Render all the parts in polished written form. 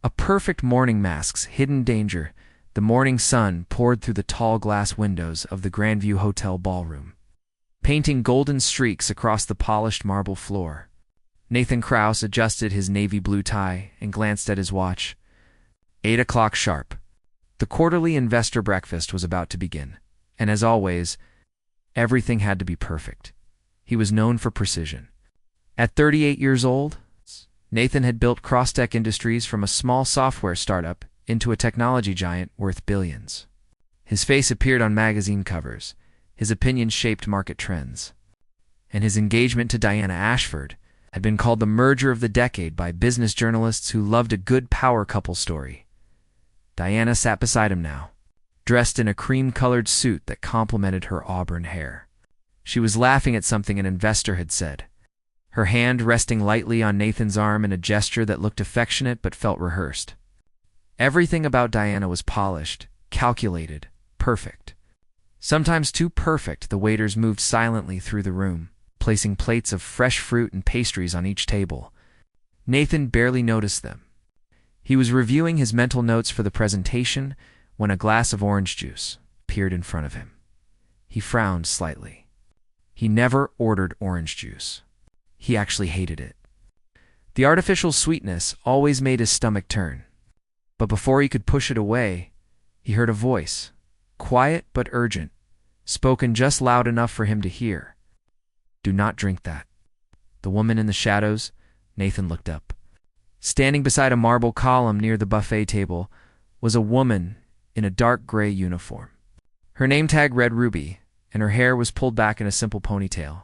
A perfect morning masks hidden danger. The morning sun poured through the tall glass windows of the Grandview Hotel ballroom, painting golden streaks across the polished marble floor. Nathan Krause adjusted his navy blue tie and glanced at his watch. 8 o'clock sharp. The quarterly investor breakfast was about to begin, and as always, everything had to be perfect. He was known for precision. At 38 years old, Nathan had built Crosstech Industries from a small software startup into a technology giant worth billions. His face appeared on magazine covers, his opinions shaped market trends, and his engagement to Diana Ashford had been called the merger of the decade by business journalists who loved a good power couple story. Diana sat beside him now, dressed in a cream-colored suit that complemented her auburn hair. She was laughing at something an investor had said, her hand resting lightly on Nathan's arm in a gesture that looked affectionate but felt rehearsed. Everything about Diana was polished, calculated, perfect. Sometimes too perfect, the waiters moved silently through the room, placing plates of fresh fruit and pastries on each table. Nathan barely noticed them. He was reviewing his mental notes for the presentation when a glass of orange juice appeared in front of him. He frowned slightly. He never ordered orange juice. He actually hated it. The artificial sweetness always made his stomach turn. But before he could push it away, he heard a voice, quiet but urgent, spoken just loud enough for him to hear. "Do not drink that." The woman in the shadows. Nathan looked up. Standing beside a marble column near the buffet table was a woman in a dark gray uniform. Her name tag read Ruby, and her hair was pulled back in a simple ponytail.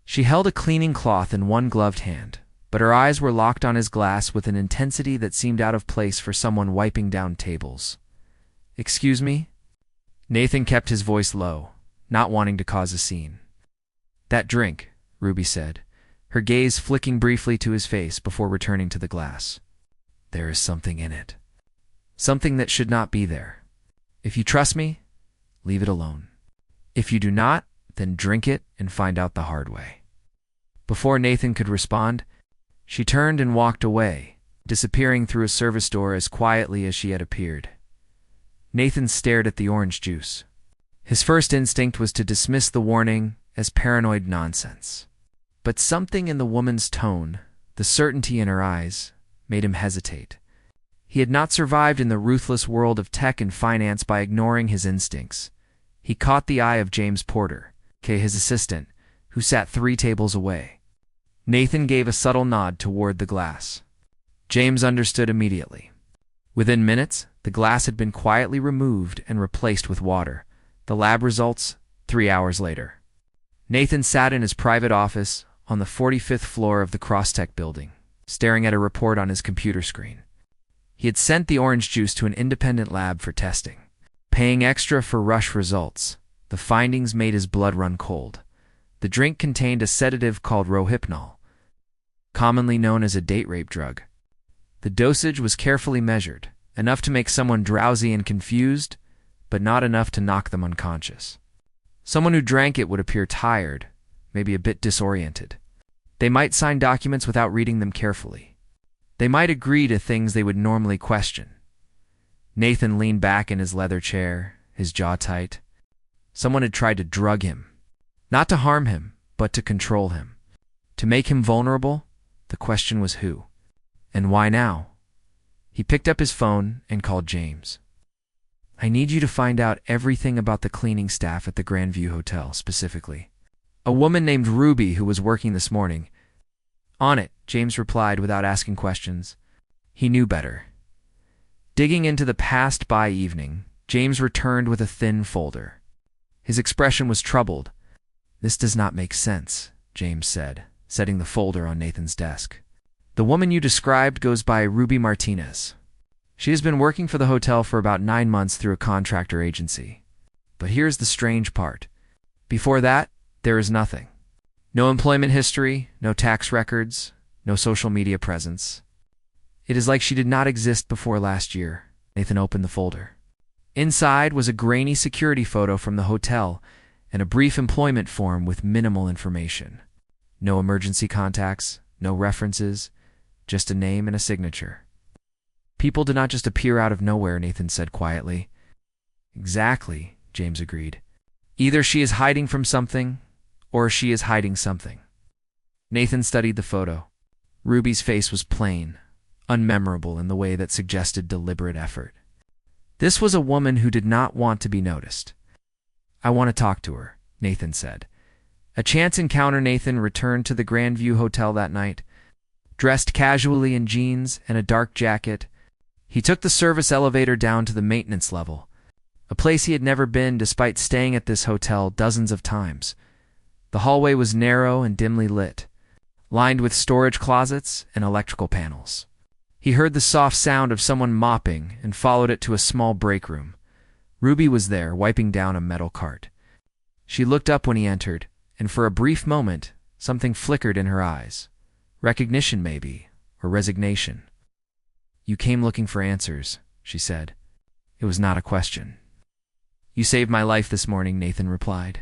She held a cleaning cloth in one gloved hand, but her eyes were locked on his glass with an intensity that seemed out of place for someone wiping down tables. "Excuse me?" Nathan kept his voice low, not wanting to cause a scene. "That drink," Ruby said, her gaze flicking briefly to his face before returning to the glass. "There is something in it. Something that should not be there. If you trust me, leave it alone. If you do not, then drink it and find out the hard way." Before Nathan could respond, she turned and walked away, disappearing through a service door as quietly as she had appeared. Nathan stared at the orange juice. His first instinct was to dismiss the warning as paranoid nonsense. But something in the woman's tone, the certainty in her eyes, made him hesitate. He had not survived in the ruthless world of tech and finance by ignoring his instincts. He caught the eye of James Porter, his assistant, who sat 3 tables away. Nathan gave a subtle nod toward the glass. James understood immediately. Within minutes, the glass had been quietly removed and replaced with water. The lab results 3 hours later. Nathan sat in his private office on the 45th floor of the Crosstech building, staring at a report on his computer screen. He had sent the orange juice to an independent lab for testing, paying extra for rush results. The findings made his blood run cold. The drink contained a sedative called Rohypnol, commonly known as a date rape drug. The dosage was carefully measured, enough to make someone drowsy and confused, but not enough to knock them unconscious. Someone who drank it would appear tired, maybe a bit disoriented. They might sign documents without reading them carefully. They might agree to things they would normally question. Nathan leaned back in his leather chair, his jaw tight. Someone had tried to drug him. Not to harm him, but to control him. To make him vulnerable. The question was who? And why now? He picked up his phone and called James. "I need you to find out everything about the cleaning staff at the Grandview Hotel, specifically. A woman named Ruby who was working this morning." "On it," James replied without asking questions. He knew better. Digging into the past by evening, James returned with a thin folder. His expression was troubled. "This does not make sense," James said, setting the folder on Nathan's desk. "The woman you described goes by Ruby Martinez. She has been working for the hotel for about 9 months through a contractor agency. But here's the strange part. Before that, there is nothing. No employment history, no tax records, no social media presence. It is like she did not exist before last year." Nathan opened the folder. Inside was a grainy security photo from the hotel and a brief employment form with minimal information. No emergency contacts, no references, just a name and a signature. People do not just appear out of nowhere, Nathan said quietly. Exactly, James agreed. Either she is hiding from something, or she is hiding something. Nathan studied the photo. Ruby's face was plain, unmemorable in the way that suggested deliberate effort. This was a woman who did not want to be noticed. I want to talk to her, Nathan said. A chance encounter. Nathan returned to the Grandview Hotel that night. Dressed casually in jeans and a dark jacket, he took the service elevator down to the maintenance level, a place he had never been despite staying at this hotel dozens of times. The hallway was narrow and dimly lit, lined with storage closets and electrical panels. He heard the soft sound of someone mopping and followed it to a small break room. Ruby was there, wiping down a metal cart. She looked up when he entered, and for a brief moment, something flickered in her eyes. Recognition, maybe, or resignation. You came looking for answers, she said. It was not a question. You saved my life this morning, Nathan replied.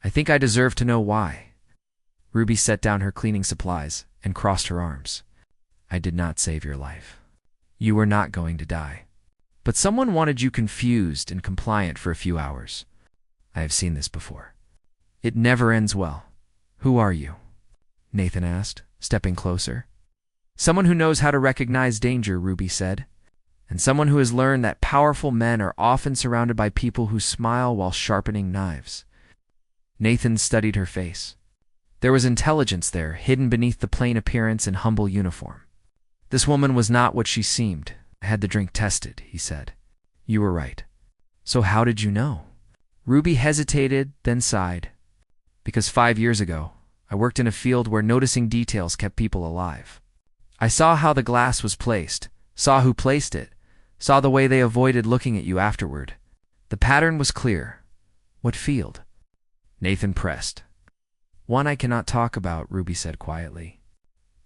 I think I deserve to know why. Ruby set down her cleaning supplies and crossed her arms. I did not save your life. You were not going to die. But someone wanted you confused and compliant for a few hours. I have seen this before. It never ends well. Who are you? Nathan asked, stepping closer. Someone who knows how to recognize danger, Ruby said, and someone who has learned that powerful men are often surrounded by people who smile while sharpening knives. Nathan studied her face. There was intelligence there, hidden beneath the plain appearance and humble uniform. This woman was not what she seemed. I had the drink tested, he said. You were right. So how did you know? Ruby hesitated, then sighed. Because 5 years ago, I worked in a field where noticing details kept people alive. I saw how the glass was placed, saw who placed it, saw the way they avoided looking at you afterward. The pattern was clear. What field? Nathan pressed. One I cannot talk about, Ruby said quietly.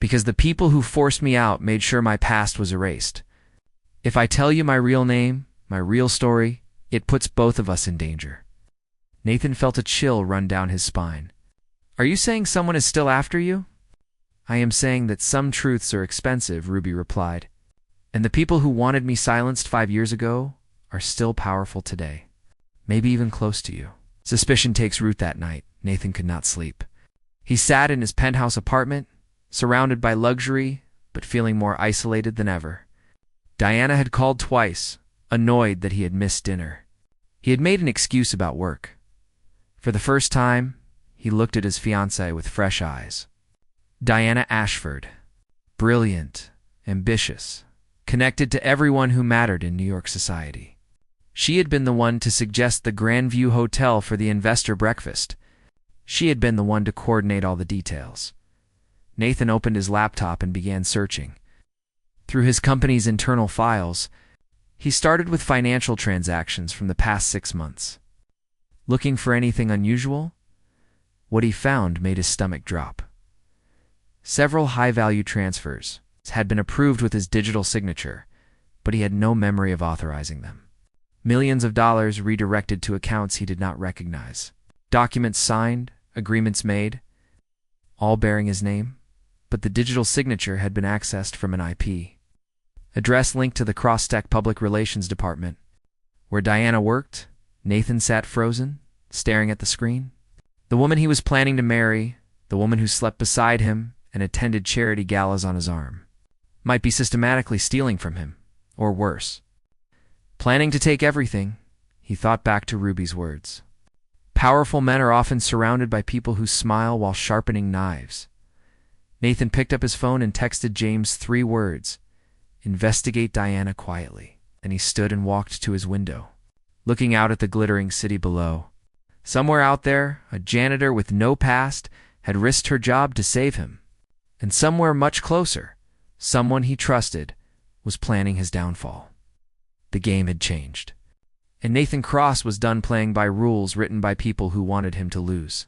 Because the people who forced me out made sure my past was erased. If I tell you my real name, my real story, it puts both of us in danger. Nathan felt a chill run down his spine. Are you saying someone is still after you? I am saying that some truths are expensive, Ruby replied. And the people who wanted me silenced 5 years ago are still powerful today. Maybe even close to you. Suspicion takes root that night. Nathan could not sleep. He sat in his penthouse apartment, surrounded by luxury, but feeling more isolated than ever. Diana had called twice, annoyed that he had missed dinner. He had made an excuse about work. For the first time, he looked at his fiancée with fresh eyes. Diana Ashford. Brilliant, ambitious, connected to everyone who mattered in New York society. She had been the one to suggest the Grandview Hotel for the investor breakfast. She had been the one to coordinate all the details. Nathan opened his laptop and began searching. Through his company's internal files, he started with financial transactions from the past 6 months. Looking for anything unusual? What he found made his stomach drop. Several high-value transfers had been approved with his digital signature, but he had no memory of authorizing them. Millions of dollars redirected to accounts he did not recognize. Documents signed, agreements made, all bearing his name, but the digital signature had been accessed from an IP. Address linked to the Crosstech Public Relations Department. Where Diana worked, Nathan sat frozen, staring at the screen. The woman he was planning to marry, the woman who slept beside him and attended charity galas on his arm, might be systematically stealing from him, or worse. Planning to take everything, he thought back to Ruby's words. Powerful men are often surrounded by people who smile while sharpening knives. Nathan picked up his phone and texted James 3 words, "Investigate Diana quietly," and he stood and walked to his window, looking out at the glittering city below. Somewhere out there, a janitor with no past had risked her job to save him. And somewhere much closer, someone he trusted was planning his downfall. The game had changed, and Nathan Cross was done playing by rules written by people who wanted him to lose.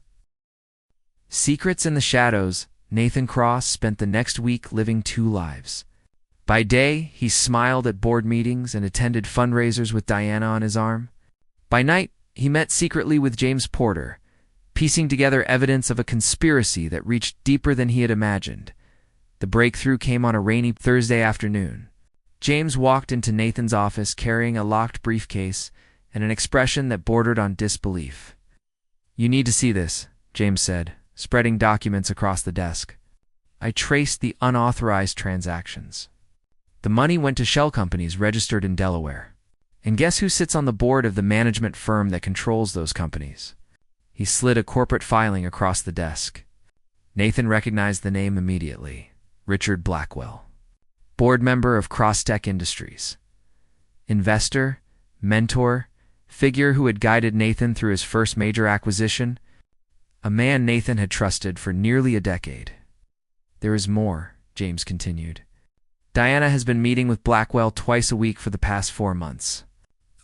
Secrets in the shadows, Nathan Cross spent the next week living 2 lives. By day, he smiled at board meetings and attended fundraisers with Diana on his arm. By night, he met secretly with James Porter, piecing together evidence of a conspiracy that reached deeper than he had imagined. The breakthrough came on a rainy Thursday afternoon. James walked into Nathan's office carrying a locked briefcase and an expression that bordered on disbelief. "You need to see this," James said, spreading documents across the desk. I traced the unauthorized transactions. The money went to shell companies registered in Delaware. And guess who sits on the board of the management firm that controls those companies? He slid a corporate filing across the desk. Nathan recognized the name immediately. Richard Blackwell. Board member of Crosstech Industries. Investor, mentor, figure who had guided Nathan through his first major acquisition. A man Nathan had trusted for nearly a decade. "There is more," James continued. "Diana has been meeting with Blackwell twice a week for the past 4 months.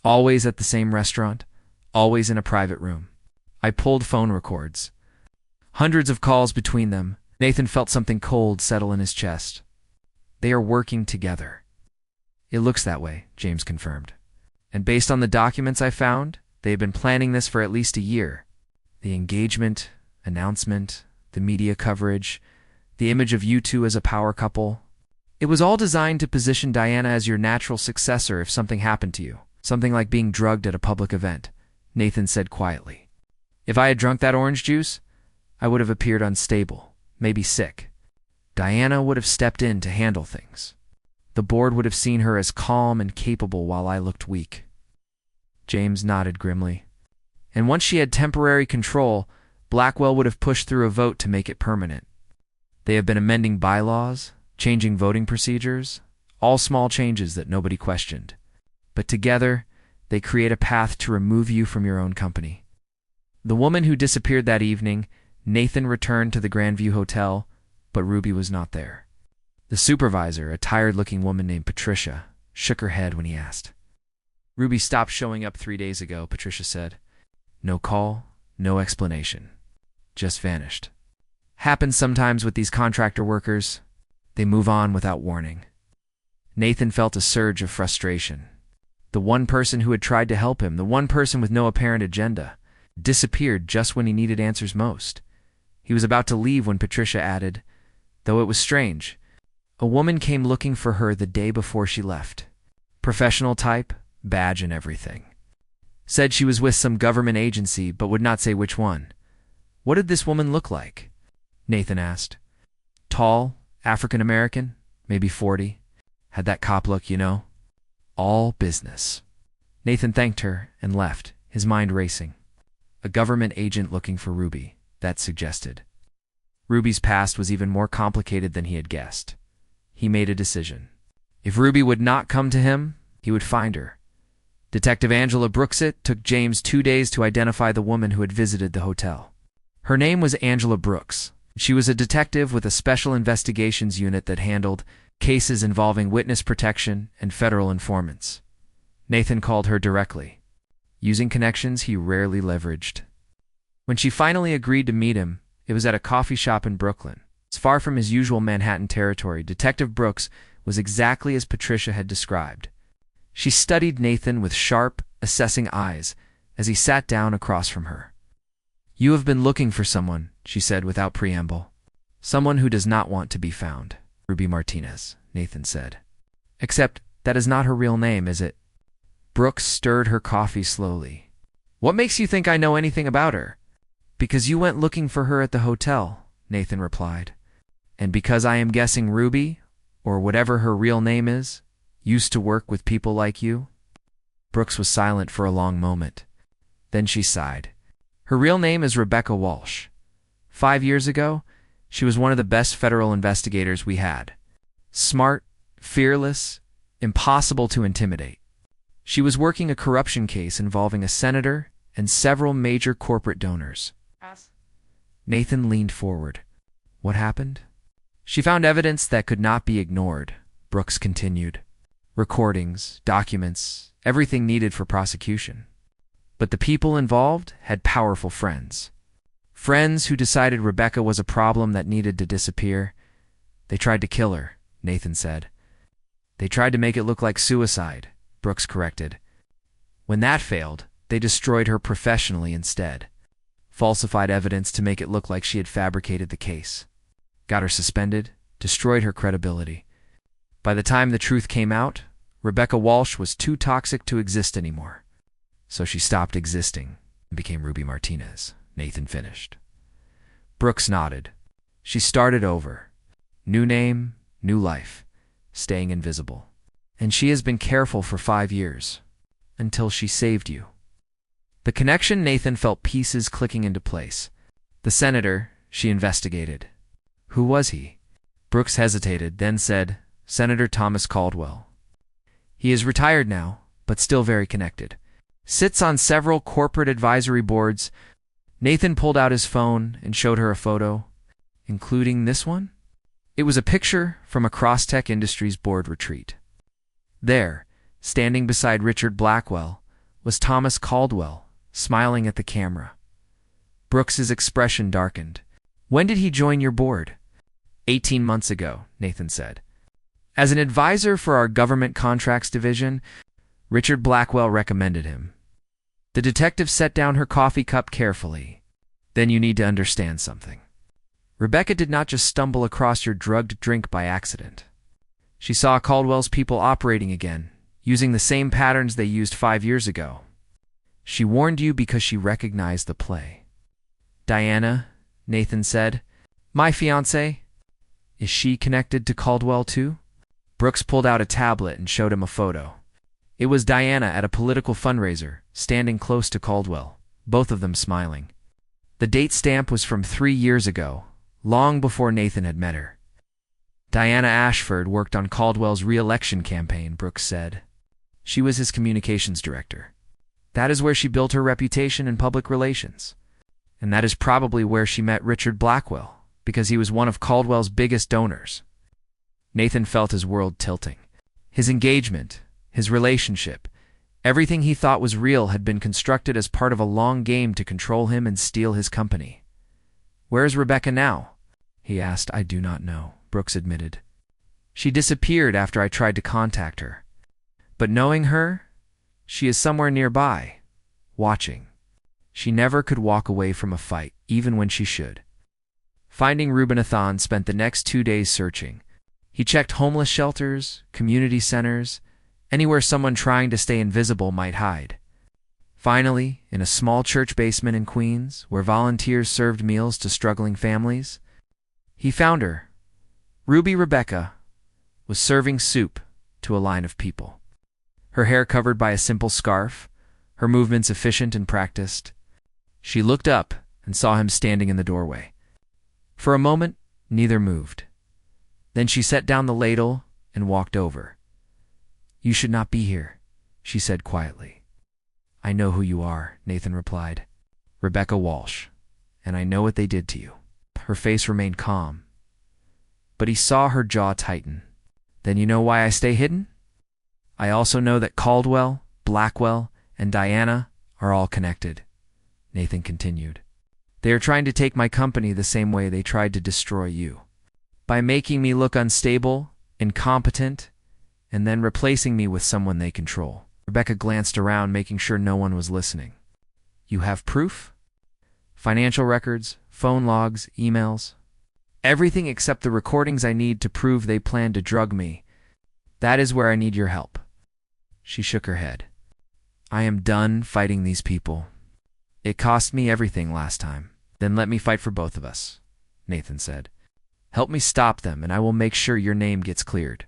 Always at the same restaurant, always in a private room." I pulled phone records. Hundreds of calls between them. Nathan felt something cold settle in his chest. "They are working together." "It looks that way," James confirmed. "And based on the documents I found, they have been planning this for at least a year. The engagement, announcement, the media coverage, the image of you two as a power couple. It was all designed to position Diana as your natural successor if something happened to you. Something like being drugged at a public event," Nathan said quietly. "If I had drunk that orange juice, I would have appeared unstable, maybe sick. Diana would have stepped in to handle things. The board would have seen her as calm and capable while I looked weak." James nodded grimly. "And once she had temporary control, Blackwell would have pushed through a vote to make it permanent. They have been amending bylaws, changing voting procedures, all small changes that nobody questioned. But together, they create a path to remove you from your own company." The woman who disappeared that evening, Nathan returned to the Grandview Hotel, but Ruby was not there. The supervisor, a tired-looking woman named Patricia, shook her head when he asked. "Ruby stopped showing up 3 days ago," Patricia said. "No call, no explanation. Just vanished. Happens sometimes with these contractor workers. They move on without warning." Nathan felt a surge of frustration. The one person who had tried to help him, the one person with no apparent agenda, disappeared just when he needed answers most. He was about to leave when Patricia added, "Though it was strange, a woman came looking for her the day before she left. Professional type, badge and everything. Said she was with some government agency but would not say which one." "What did this woman look like?" Nathan asked. "Tall, African American, maybe 40. Had that cop look, you know. All business." Nathan thanked her and left, his mind racing. A government agent looking for Ruby, that suggested. Ruby's past was even more complicated than he had guessed. He made a decision. If Ruby would not come to him, he would find her. Detective Angela Brooks. It took James 2 days to identify the woman who had visited the hotel. Her name was Angela Brooks. She was a detective with a special investigations unit that handled cases involving witness protection and federal informants. Nathan called her directly, using connections he rarely leveraged. When she finally agreed to meet him, it was at a coffee shop in Brooklyn. As far from his usual Manhattan territory, Detective Brooks was exactly as Patricia had described. She studied Nathan with sharp, assessing eyes as he sat down across from her. "You have been looking for someone," she said without preamble. "Someone who does not want to be found." "Ruby Martinez," Nathan said. "Except that is not her real name, is it?" Brooks stirred her coffee slowly. "What makes you think I know anything about her?" "Because you went looking for her at the hotel," Nathan replied. "And because I am guessing Ruby, or whatever her real name is, used to work with people like you?" Brooks was silent for a long moment. Then she sighed. "Her real name is Rebecca Walsh. 5 years ago, she was one of the best federal investigators we had. Smart, fearless, impossible to intimidate. She was working a corruption case involving a senator and several major corporate donors." Nathan leaned forward. "What happened?" "She found evidence that could not be ignored," Brooks continued. "Recordings, documents, everything needed for prosecution. But the people involved had powerful friends. Friends who decided Rebecca was a problem that needed to disappear. They tried to kill her," Nathan said. "They tried to make it look like suicide," Brooks corrected. "When that failed, they destroyed her professionally instead. Falsified evidence to make it look like she had fabricated the case. Got her suspended, destroyed her credibility. By the time the truth came out, Rebecca Walsh was too toxic to exist anymore. So she stopped existing and became Ruby Martinez, Nathan finished. Brooks nodded. She started over. New name, new life, staying invisible. And she has been careful for 5 years. Until she saved you. The connection, Nathan felt pieces clicking into place. The senator, she investigated. Who was he? Brooks hesitated, then said, Senator Thomas Caldwell. He is retired now, but still very connected. Sits on several corporate advisory boards. Nathan pulled out his phone and showed her a photo, including this one. It was a picture from a Crosstech Industries board retreat. There, standing beside Richard Blackwell, was Thomas Caldwell, smiling at the camera. Brooks's expression darkened. When did he join your board? 18 months ago, Nathan said. As an advisor for our government contracts division, Richard Blackwell recommended him. The detective set down her coffee cup carefully. Then you need to understand something. Rebecca did not just stumble across your drugged drink by accident. She saw Caldwell's people operating again, using the same patterns they used 5 years ago. She warned you because she recognized the play. Diana, Nathan said, my fiancée, is she connected to Caldwell too? Brooks pulled out a tablet and showed him a photo. It was Diana at a political fundraiser, standing close to Caldwell, both of them smiling. The date stamp was from 3 years ago, long before Nathan had met her. Diana Ashford worked on Caldwell's re-election campaign, Brooks said. She was his communications director. That is where she built her reputation in public relations. And that is probably where she met Richard Blackwell, because he was one of Caldwell's biggest donors. Nathan felt his world tilting. His engagement, his relationship, everything he thought was real had been constructed as part of a long game to control him and steal his company. Where is Rebecca now? He asked. I do not know, Brooks admitted. She disappeared after I tried to contact her. But knowing her, she is somewhere nearby, watching. She never could walk away from a fight, even when she should. Finding Rubinathan spent the next 2 days searching. He checked homeless shelters, community centers, anywhere someone trying to stay invisible might hide. Finally, in a small church basement in Queens, where volunteers served meals to struggling families, he found her. Ruby Rebecca was serving soup to a line of people. Her hair covered by a simple scarf, her movements efficient and practiced. She looked up and saw him standing in the doorway. For a moment, neither moved. Then she set down the ladle and walked over. You should not be here, she said quietly. I know who you are, Nathan replied. Rebecca Walsh, and I know what they did to you. Her face remained calm, but he saw her jaw tighten. Then you know why I stay hidden? I also know that Caldwell, Blackwell, and Diana are all connected, Nathan continued. They are trying to take my company the same way they tried to destroy you. By making me look unstable, incompetent, and then replacing me with someone they control. Rebecca glanced around, making sure no one was listening. You have proof? Financial records, phone logs, emails. Everything except the recordings I need to prove they planned to drug me. That is where I need your help. She shook her head. I am done fighting these people. It cost me everything last time. Then let me fight for both of us, Nathan said. Help me stop them, and I will make sure your name gets cleared.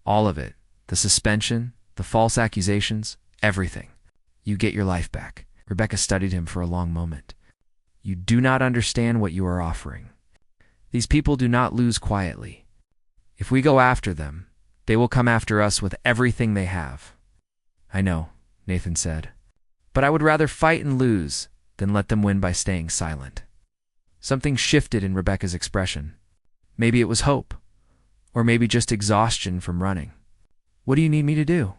All of it. The suspension, the false accusations, everything. You get your life back. Rebecca studied him for a long moment. You do not understand what you are offering. These people do not lose quietly. If we go after them, they will come after us with everything they have. I know, Nathan said. But I would rather fight and lose than let them win by staying silent. Something shifted in Rebecca's expression. Maybe it was hope, or maybe just exhaustion from running. What do you need me to do?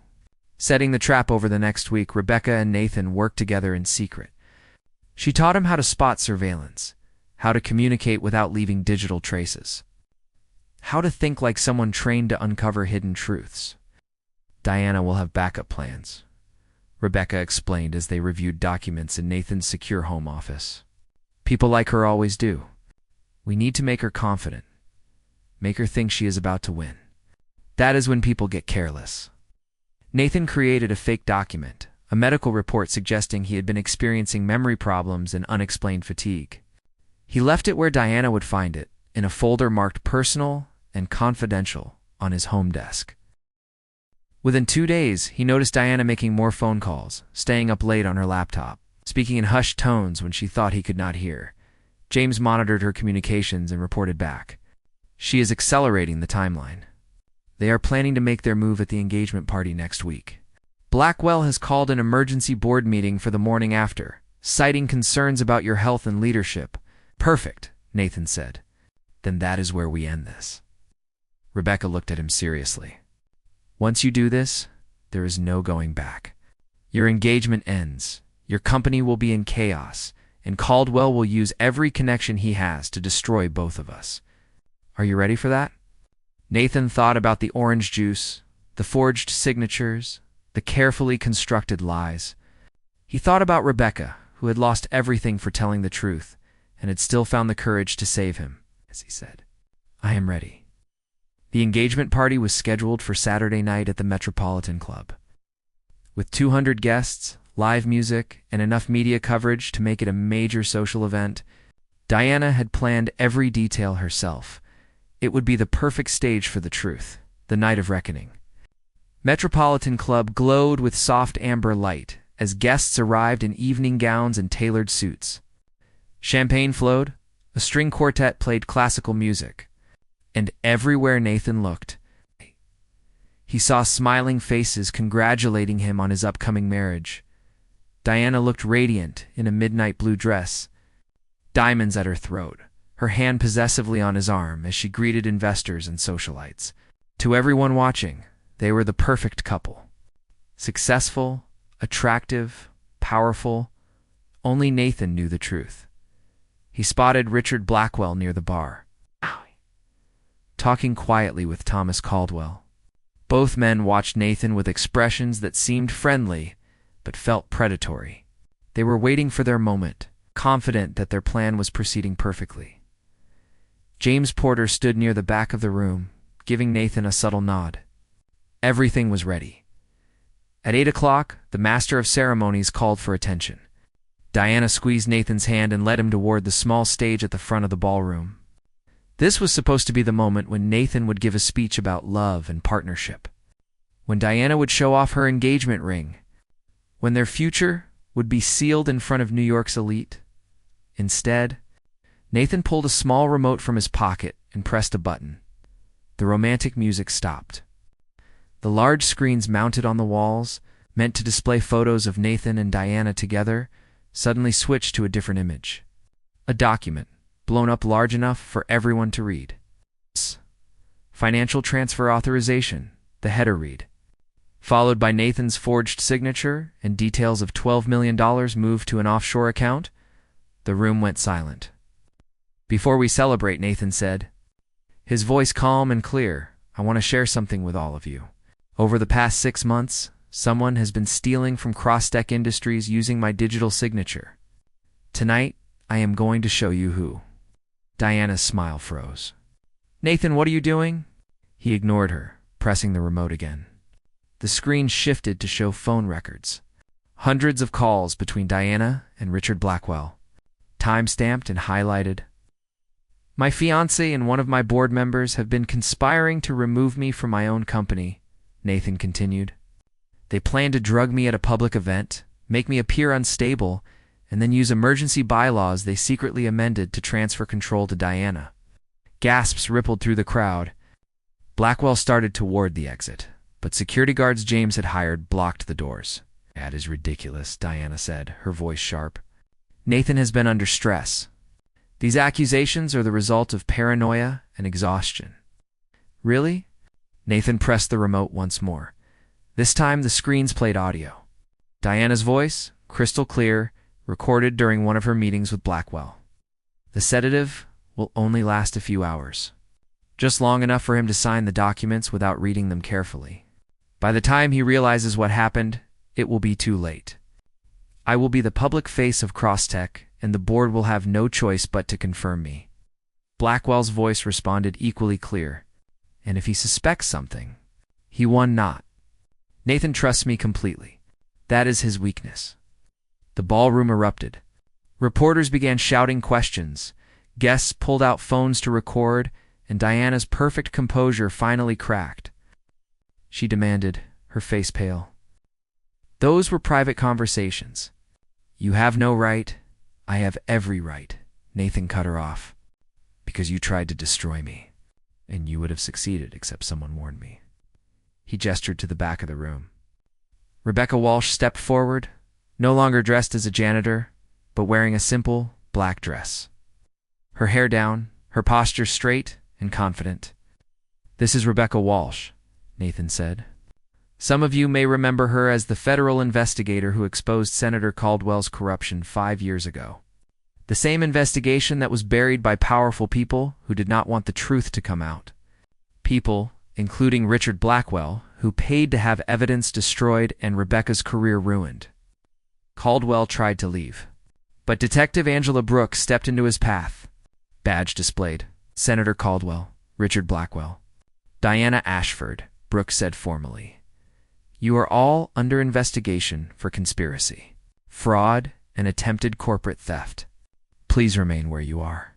Setting the trap over the next week, Rebecca and Nathan worked together in secret. She taught him how to spot surveillance, how to communicate without leaving digital traces, how to think like someone trained to uncover hidden truths. Diana will have backup plans, Rebecca explained as they reviewed documents in Nathan's secure home office. People like her always do. We need to make her confident, make her think she is about to win. That is when people get careless. Nathan created a fake document, a medical report suggesting he had been experiencing memory problems and unexplained fatigue. He left it where Diana would find it, in a folder marked personal and confidential on his home desk. Within 2 days, he noticed Diana making more phone calls, staying up late on her laptop, speaking in hushed tones when she thought he could not hear. James monitored her communications and reported back. She is accelerating the timeline. They are planning to make their move at the engagement party next week. Blackwell has called an emergency board meeting for the morning after, citing concerns about your health and leadership. Perfect, Nathan said. Then that is where we end this. Rebecca looked at him seriously. Once you do this, there is no going back. Your engagement ends, your company will be in chaos, and Caldwell will use every connection he has to destroy both of us. Are you ready for that? Nathan thought about the orange juice, the forged signatures, the carefully constructed lies. He thought about Rebecca, who had lost everything for telling the truth, and had still found the courage to save him, as he said, I am ready. The engagement party was scheduled for Saturday night at the Metropolitan Club. With 200 guests, live music, and enough media coverage to make it a major social event, Diana had planned every detail herself. It would be the perfect stage for the truth, the night of reckoning. Metropolitan Club glowed with soft amber light as guests arrived in evening gowns and tailored suits. Champagne flowed, a string quartet played classical music, and everywhere Nathan looked, he saw smiling faces congratulating him on his upcoming marriage. Diana looked radiant in a midnight blue dress, diamonds at her throat, her hand possessively on his arm as she greeted investors and socialites. To everyone watching, they were the perfect couple. Successful, attractive, powerful. Only Nathan knew the truth. He spotted Richard Blackwell near the bar, talking quietly with Thomas Caldwell. Both men watched Nathan with expressions that seemed friendly, but felt predatory. They were waiting for their moment, confident that their plan was proceeding perfectly. James Porter stood near the back of the room, giving Nathan a subtle nod. Everything was ready. At 8 o'clock, the master of ceremonies called for attention. Diana squeezed Nathan's hand and led him toward the small stage at the front of the ballroom. This was supposed to be the moment when Nathan would give a speech about love and partnership, when Diana would show off her engagement ring, when their future would be sealed in front of New York's elite. Instead, Nathan pulled a small remote from his pocket and pressed a button. The romantic music stopped. The large screens mounted on the walls, meant to display photos of Nathan and Diana together, suddenly switched to a different image. A document, blown up large enough for everyone to read. Financial transfer authorization, the header read. Followed by Nathan's forged signature and details of $12 million moved to an offshore account, the room went silent. Before we celebrate, Nathan said, his voice calm and clear, I want to share something with all of you. Over the past 6 months, someone has been stealing from Crosstech Industries using my digital signature. Tonight, I am going to show you who. Diana's smile froze. Nathan, what are you doing? He ignored her, pressing the remote again. The screen shifted to show phone records. Hundreds of calls between Diana and Richard Blackwell, time-stamped and highlighted. My fiancé and one of my board members have been conspiring to remove me from my own company, Nathan continued. They plan to drug me at a public event, make me appear unstable, and then use emergency bylaws they secretly amended to transfer control to Diana. Gasps rippled through the crowd. Blackwell started toward the exit, but security guards James had hired blocked the doors. That is ridiculous, Diana said, her voice sharp. Nathan has been under stress. These accusations are the result of paranoia and exhaustion. Really? Nathan pressed the remote once more. This time the screens played audio. Diana's voice, crystal clear, recorded during one of her meetings with Blackwell. The sedative will only last a few hours. Just long enough for him to sign the documents without reading them carefully. By the time he realizes what happened, it will be too late. I will be the public face of Crosstech, and the board will have no choice but to confirm me. Blackwell's voice responded equally clear. And if he suspects something, he won not. Nathan trusts me completely. That is his weakness. The ballroom erupted. Reporters began shouting questions. Guests pulled out phones to record, and Diana's perfect composure finally cracked. She demanded, her face pale. Those were private conversations. You have no right. I have every right. Nathan cut her off. Because you tried to destroy me. And you would have succeeded, except someone warned me. He gestured to the back of the room. Rebecca Walsh stepped forward, no longer dressed as a janitor, but wearing a simple, black dress. Her hair down, her posture straight and confident. This is Rebecca Walsh, Nathan said. Some of you may remember her as the federal investigator who exposed Senator Caldwell's corruption 5 years ago. The same investigation that was buried by powerful people who did not want the truth to come out. People, including Richard Blackwell, who paid to have evidence destroyed and Rebecca's career ruined. Caldwell tried to leave, but Detective Angela Brooks stepped into his path. Badge displayed. Senator Caldwell, Richard Blackwell. Diana Ashford, Brooks said formally. You are all under investigation for conspiracy, fraud, and attempted corporate theft. Please remain where you are.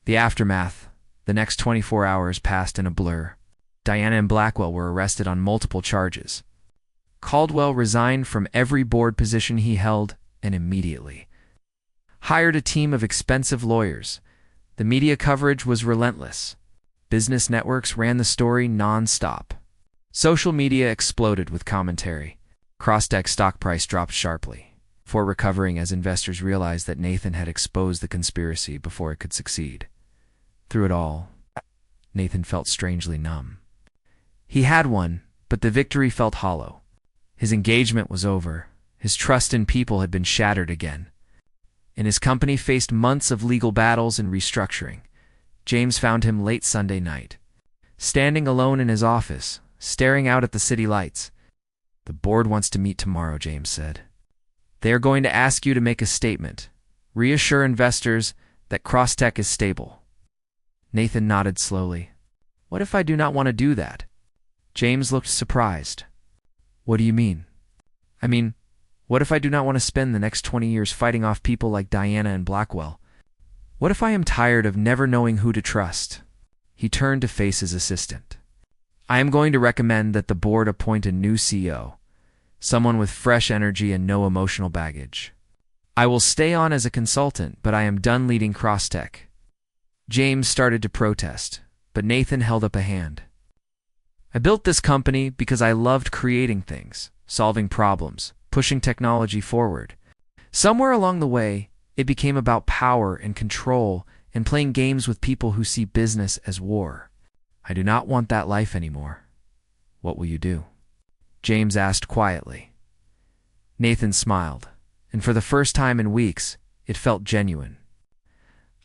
The aftermath, the next 24 hours passed in a blur. Diana and Blackwell were arrested on multiple charges. Caldwell resigned from every board position he held, and immediately hired a team of expensive lawyers. The media coverage was relentless. Business networks ran the story non-stop. Social media exploded with commentary. Crosstech stock price dropped sharply, before recovering as investors realized that Nathan had exposed the conspiracy before it could succeed. Through it all, Nathan felt strangely numb. He had won, but the victory felt hollow. His engagement was over. His trust in people had been shattered again. And his company faced months of legal battles and restructuring. James found him late Sunday night, standing alone in his office, staring out at the city lights. The board wants to meet tomorrow, James said. They are going to ask you to make a statement. Reassure investors that Crosstech is stable. Nathan nodded slowly. What if I do not want to do that? James looked surprised. What do you mean? I mean, what if I do not want to spend the next 20 years fighting off people like Diana and Blackwell? What if I am tired of never knowing who to trust? He turned to face his assistant. I am going to recommend that the board appoint a new CEO, someone with fresh energy and no emotional baggage. I will stay on as a consultant, but I am done leading Crosstech. James started to protest, but Nathan held up a hand. I built this company because I loved creating things, solving problems, pushing technology forward. Somewhere along the way, it became about power and control and playing games with people who see business as war. I do not want that life anymore. What will you do? James asked quietly. Nathan smiled, and for the first time in weeks, it felt genuine.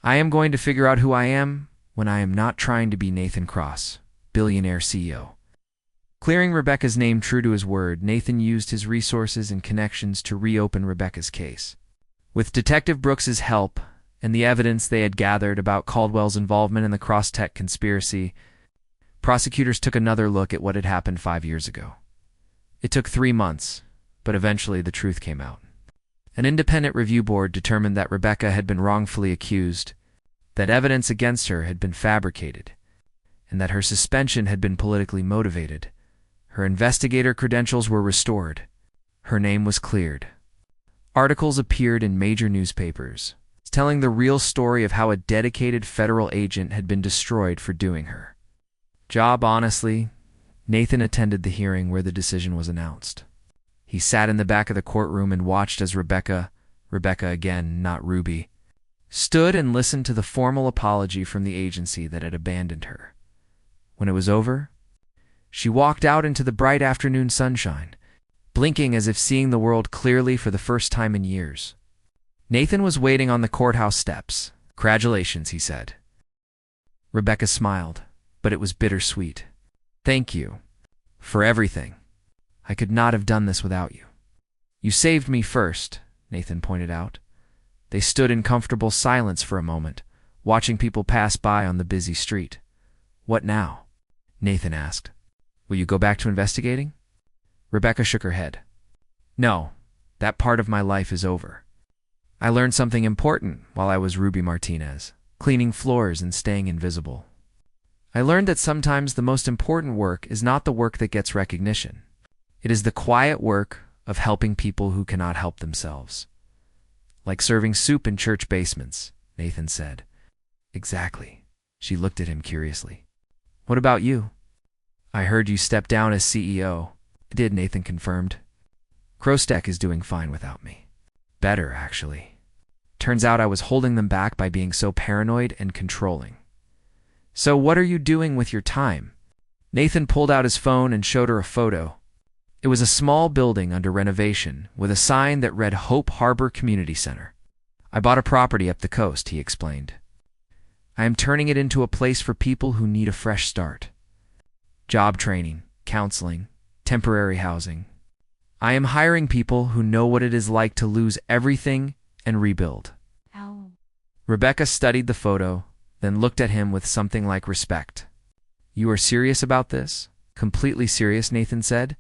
I am going to figure out who I am when I am not trying to be Nathan Cross, billionaire CEO. Clearing Rebecca's name true to his word, Nathan used his resources and connections to reopen Rebecca's case. With Detective Brooks's help and the evidence they had gathered about Caldwell's involvement in the Crosstech conspiracy, prosecutors took another look at what had happened 5 years ago. It took 3 months, but eventually the truth came out. An independent review board determined that Rebecca had been wrongfully accused, that evidence against her had been fabricated, and that her suspension had been politically motivated. Her investigator credentials were restored. Her name was cleared. Articles appeared in major newspapers, telling the real story of how a dedicated federal agent had been destroyed for doing her job honestly. Nathan attended the hearing where the decision was announced. He sat in the back of the courtroom and watched as Rebecca again, not Ruby, stood and listened to the formal apology from the agency that had abandoned her. When it was over, she walked out into the bright afternoon sunshine, blinking as if seeing the world clearly for the first time in years. Nathan was waiting on the courthouse steps. Congratulations, he said. Rebecca smiled, but it was bittersweet. Thank you for everything. I could not have done this without you. You saved me first, Nathan pointed out. They stood in comfortable silence for a moment, watching people pass by on the busy street. What now? Nathan asked. Will you go back to investigating? Rebecca shook her head. No, that part of my life is over. I learned something important while I was Ruby Martinez, cleaning floors and staying invisible. I learned that sometimes the most important work is not the work that gets recognition. It is the quiet work of helping people who cannot help themselves. Like serving soup in church basements, Nathan said. Exactly. She looked at him curiously. What about you? I heard you stepped down as CEO. I did, Nathan confirmed. Krostek is doing fine without me. Better, actually. Turns out I was holding them back by being so paranoid and controlling. So what are you doing with your time? Nathan pulled out his phone and showed her a photo. It was a small building under renovation with a sign that read Hope Harbor Community Center. I bought a property up the coast, he explained. I am turning it into a place for people who need a fresh start. Job training, counseling, temporary housing. I am hiring people who know what it is like to lose everything and rebuild. Ow. Rebecca studied the photo, then looked at him with something like respect. You are serious about this? Completely serious, Nathan said.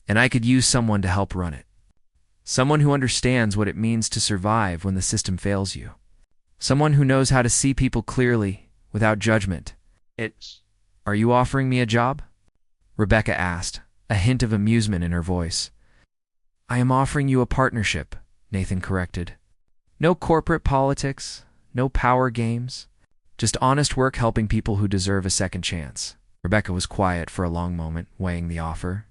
And I could use someone to help run it. Someone who understands what it means to survive when the system fails you. Someone who knows how to see people clearly, without judgment. Are you offering me a job? Rebecca asked, a hint of amusement in her voice. I am offering you a partnership, Nathan corrected. No corporate politics, no power games. Just honest work helping people who deserve a second chance. Rebecca was quiet for a long moment, weighing the offer.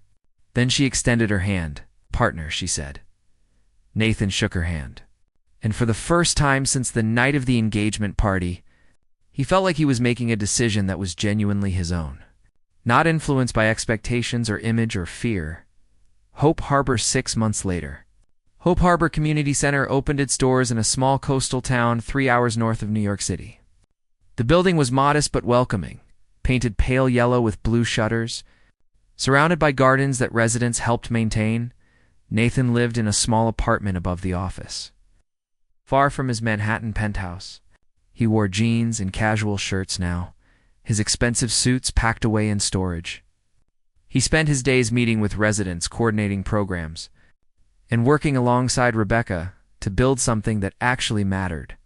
Then she extended her hand. Partner, she said. Nathan shook her hand. And for the first time since the night of the engagement party, he felt like he was making a decision that was genuinely his own. Not influenced by expectations or image or fear. Hope Harbor 6 months later. Hope Harbor Community Center opened its doors in a small coastal town 3 hours north of New York City. The building was modest but welcoming, painted pale yellow with blue shutters. Surrounded by gardens that residents helped maintain, Nathan lived in a small apartment above the office. Far from his Manhattan penthouse, he wore jeans and casual shirts now, his expensive suits packed away in storage. He spent his days meeting with residents, coordinating programs, and working alongside Rebecca to build something that actually mattered.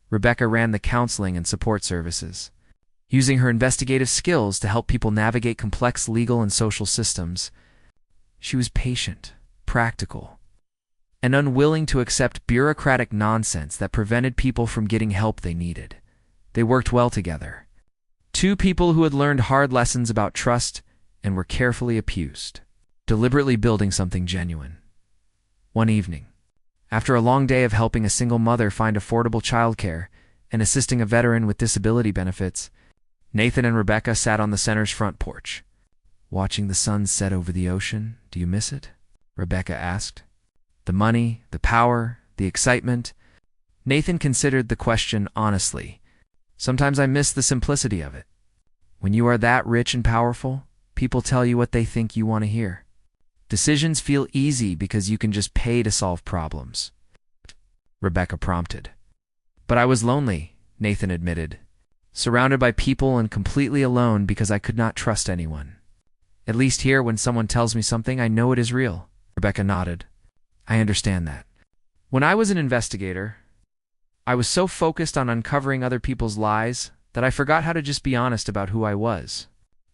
Rebecca ran the counseling and support services, using her investigative skills to help people navigate complex legal and social systems. She was patient, practical, and unwilling to accept bureaucratic nonsense that prevented people from getting help they needed. They worked well together. Two people who had learned hard lessons about trust and were carefully appeased, deliberately building something genuine. One evening, after a long day of helping a single mother find affordable childcare and assisting a veteran with disability benefits, Nathan and Rebecca sat on the center's front porch. Watching the sun set over the ocean, do you miss it? Rebecca asked. The money, the power, the excitement. Nathan considered the question honestly. Sometimes I miss the simplicity of it. When you are that rich and powerful, people tell you what they think you want to hear. Decisions feel easy because you can just pay to solve problems. Rebecca prompted. But I was lonely, Nathan admitted. Surrounded by people and completely alone because I could not trust anyone. At least here, when someone tells me something, I know it is real. Rebecca nodded. I understand that. When I was an investigator, I was so focused on uncovering other people's lies that I forgot how to just be honest about who I was.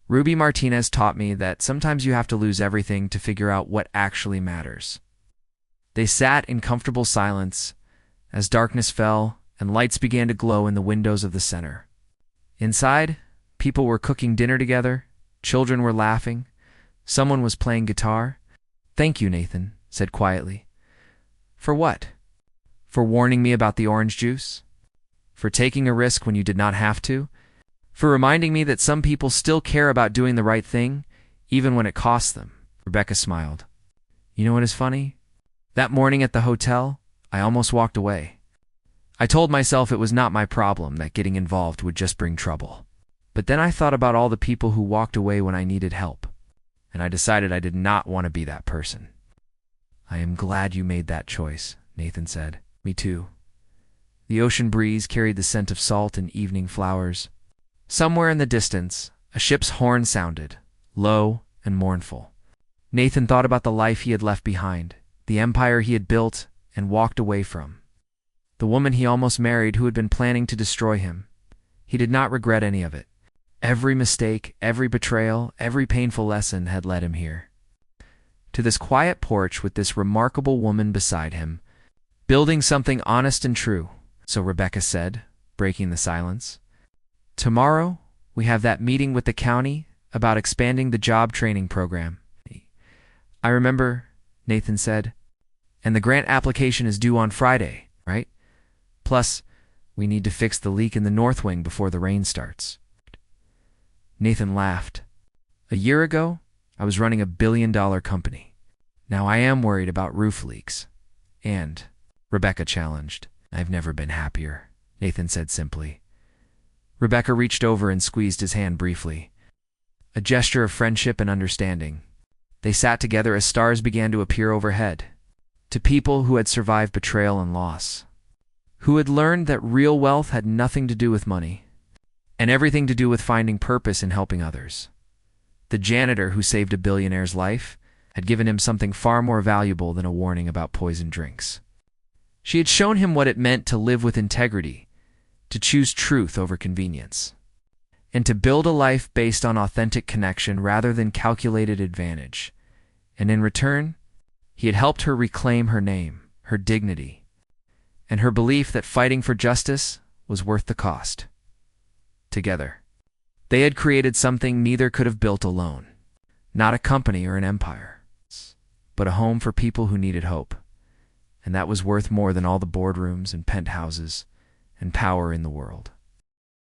Ruby Martinez taught me that sometimes you have to lose everything to figure out what actually matters. They sat in comfortable silence as darkness fell and lights began to glow in the windows of the center. Inside, people were cooking dinner together, children were laughing, someone was playing guitar. Thank you, Nathan said quietly. For what? For warning me about the orange juice? For taking a risk when you did not have to? For reminding me that some people still care about doing the right thing, even when it costs them? Rebecca smiled. You know what is funny? That morning at the hotel, I almost walked away. I told myself it was not my problem, that getting involved would just bring trouble. But then I thought about all the people who walked away when I needed help, and I decided I did not want to be that person. I am glad you made that choice, Nathan said. Me too. The ocean breeze carried the scent of salt and evening flowers. Somewhere in the distance, a ship's horn sounded, low and mournful. Nathan thought about the life he had left behind, the empire he had built and walked away from. The woman he almost married who had been planning to destroy him. He did not regret any of it. Every mistake, every betrayal, every painful lesson had led him here. To this quiet porch with this remarkable woman beside him, building something honest and true, so Rebecca said, breaking the silence. Tomorrow, we have that meeting with the county about expanding the job training program. I remember, Nathan said. And the grant application is due on Friday, right? Plus, we need to fix the leak in the north wing before the rain starts. Nathan laughed. A year ago, I was running a billion-dollar company. Now I am worried about roof leaks. And, Rebecca challenged, I've never been happier, Nathan said simply. Rebecca reached over and squeezed his hand briefly. A gesture of friendship and understanding. They sat together as stars began to appear overhead. To people who had survived betrayal and loss. Who had learned that real wealth had nothing to do with money, and everything to do with finding purpose in helping others. The janitor who saved a billionaire's life had given him something far more valuable than a warning about poisoned drinks. She had shown him what it meant to live with integrity, to choose truth over convenience, and to build a life based on authentic connection rather than calculated advantage. And in return, he had helped her reclaim her name, her dignity, and her belief that fighting for justice was worth the cost. Together, they had created something neither could have built alone. Not a company or an empire, but a home for people who needed hope. And that was worth more than all the boardrooms and penthouses and power in the world.